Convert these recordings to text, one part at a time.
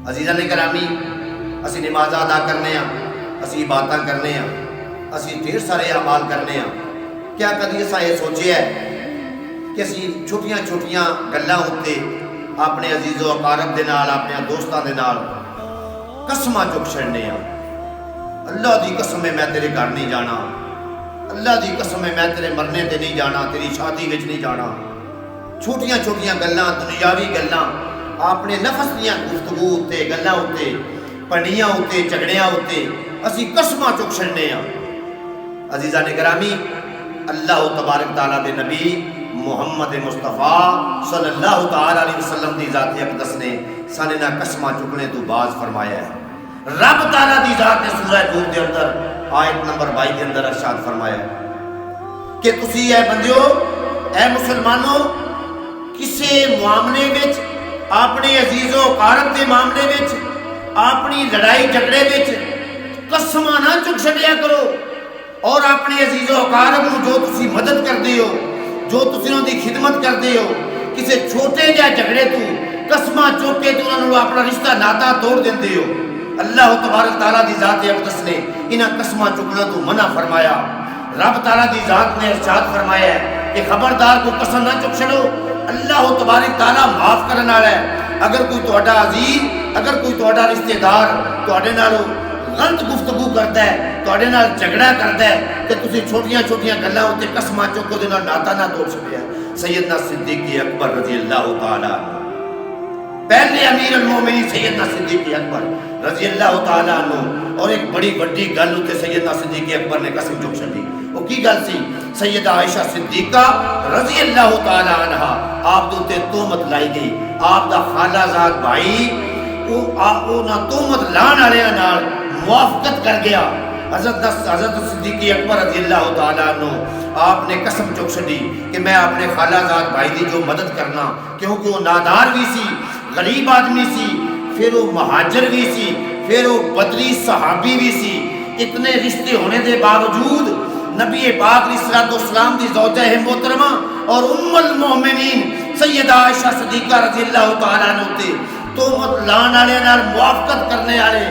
عزیزان گرامی، اسی نماز ادا کرنے ہاں، اسی عبادت کرنے ہاں، اسی ڈھیر سارے اعمال کرنے ہاں۔ کیا کدی اساں یہ سوچیا ہے کہ اسی چھوٹیاں چھوٹیاں گلاں اُتے اپنے عزیز و اقارب دے نال، اپنے دوستاں دے نال قسماں چک چھڑنے ہاں؟ اللہ دی قسم ہے میں تیرے گھر نہیں جانا، اللہ دی قسم ہے میں تیرے مرنے تے نہیں جانا، تیری شادی وچ نہیں جانا۔ چھوٹیاں چھوٹیاں گلاں، دنیاوی گلاں، اپنے نفس دیاں گفتگو اُتے، گلاں اُتے، پڑھیاں اُتے، جھگڑیاں اُتے اسی قسماں چک چھڑنے ہاں۔ عزیزان گرامی، اللہ تبارک تعالیٰ دے نبی محمد مصطفیٰ صلی اللہ تعالیٰ علیہ وسلم دی ذات اقدس نے سانے نہ قسماں چکنے تو باز فرمایا ہے۔ رب تعالیٰ دی ذات نے سورہ نور دے اندر آیت نمبر 22 کے اندر ارشاد فرمایا کہ تسی اے بندیو، اے مسلمانوں، کسے معاملے وچ، اپنے عزیز و اقارب دے معاملے وچ، اپنی لڑائی جھگڑے وچ قسماں نہ چک چھڈیا کرو، اور اپنے عزیز و اقارب نو جو تسی مدد کردے ہو، جو تسی انہاں دی خدمت کردے ہو، کسے چھوٹے جہے جھگڑے تو قسماں چک کے تو انہاں نو اپنا رشتہ ناتا توڑ دیندے ہو، اللہ تبارک تعالیٰ دی ذات اقدس نے انہاں قسماں چکنا تو منع فرمایا۔ رب تعالیٰ دی ذات نے ارشاد فرمایا ہے کہ خبردار کو قسم نہ چک چھڑو، اللہ تبارک تعالیٰ معاف کرنے والا ہے۔ اگر کوئی تہاڈا عزیز، اگر کوئی تہاڈا رشتہ دار تہاڈے نال غلط گفتگو کرتا ہے، تہاڈے نال جھگڑا کرتا ہے، کہ تسی چھوٹیاں چھوٹیاں گلاں اُتے قسماں چک کے نال ناتا نہ توڑ چھڈیا۔ سیدنا صدیق اکبر رضی اللہ تعالیٰ عنہ، پہلے امیر المومنین سیدنا صدیق اکبر رضی اللہ تعالیٰ عنہ، اور ایک بڑی بڑی گل اُتے سیدنا صدیق اکبر نے قسم چک چھڈی۔ وہ کی گل سی؟ سیدہ عائشہ صدیقہ رضی اللہ تعالیٰ عنہ آپ دے تے تہمت لائی گئی، آپ دا خالہ زاد بھائی اونا تہمت لان والےاں نال موافقت کر گیا۔ حضرت صدیق اکبر رضی اللہ تعالیٰ عنہ آپ نے قسم چک چھڈی کہ میں اپنے خالہ زاد بھائی دی جو مدد کرنا، کیونکہ وہ نادار بھی سی، غریب آدمی سی، پھر وہ مہاجر بھی سی، پھر وہ بدری صحابی بھی سی، اتنے رشتے ہونے دے باوجود نبی پاک علیہ السلام دی زوجہ محترمہ اور ام المومنین سیدہ عائشہ صدیقہ رضی اللہ تعالیٰ عنہ تے تہمت لان والے نال موافقت کرنے والے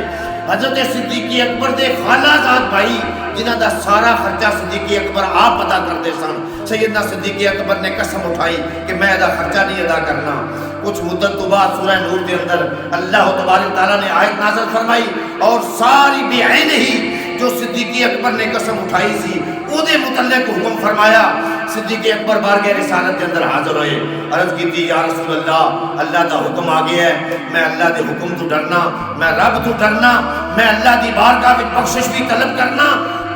حضرت صدیق اکبر دے خالہ زاد بھائی جنہاں دا سارا خرچہ صدیق اکبر آپ ادا کرتے سن، سیدنا صدیق اکبر نے قسم اٹھائی کہ میں ادا خرچہ نہیں ادا کرنا۔ کچھ مدت تو بعد سورہ نور کے اندر اللہ تبارک تعالیٰ نے آیت نازل فرمائی، اور ساری بے عین ہی جو صدیق اکبر نے قسم اٹھائی سی او دے متعلق حکم فرمایا۔ صدیق اکبر بارگاہ رسالت کے اندر حاضر ہوئے، عرض کی تھی یا رسول اللہ، اللہ دا حکم آ گیا ہے، میں اللہ دے حکم تو ڈرنا، میں رب تو ڈرنا، میں اللہ دی بارگاہ وچ بخشش بھی طلب کرنا،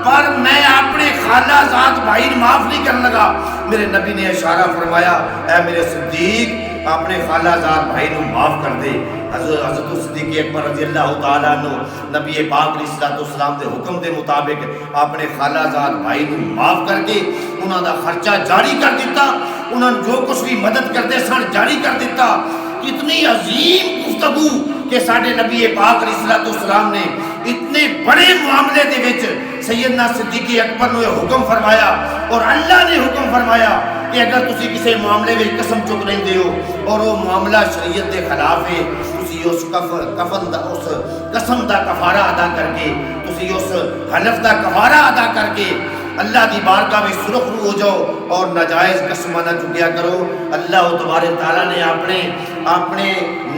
پر میں اپنے خالہ زاد بھائی معاف نہیں کرنے لگا۔ میرے نبی نے اشارہ فرمایا، اے میرے صدیق، اپنے خالہ زاد بھائی نو معاف کر دے۔ حضرت صدیق اکبر رضی اللہ تعالیٰ عنہ نبی پاک علیہ السلام دے حکم دے مطابق اپنے خالہ زاد بھائی نو معاف کر کے انہاں دا خرچہ جاری کر دیتا، انہاں جو کچھ بھی مدد کرتے سن جاری کر دیتا۔ کتنی عظیم گفتگو کہ ساڈے نبی پاک علیہ السلام نے اتنے بڑے معاملے دے وچ سیدنا صدیق اکبر نو یہ حکم فرمایا، اور اللہ نے حکم فرمایا کہ اگر تسی کسی معاملے میں قسم چک لیندے ہو اور وہ معاملہ شریعت دے خلاف ہے، تسی اس قسم دا کفارہ ادا کر کے، تسی اس حلف دا کفارہ ادا کر کے اللہ دی بارگاہ میں سرخرو ہو جاؤ اور ناجائز قسم نہ چکیا کرو۔ اللہ تبارک تعالیٰ نے اپنے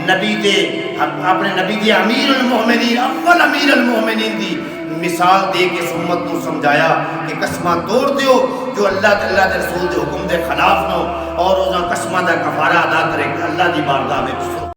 نبی دے امیر المومنین، اول امیر المومنین دی مثال دے کے امت کو سمجھایا کہ قسماں توڑ دیو جو اللہ دے رسول دے حکم دے خلاف نو، اور انہاں قسماں دا کفارہ ادا کرے اللہ دی بارگاہ میں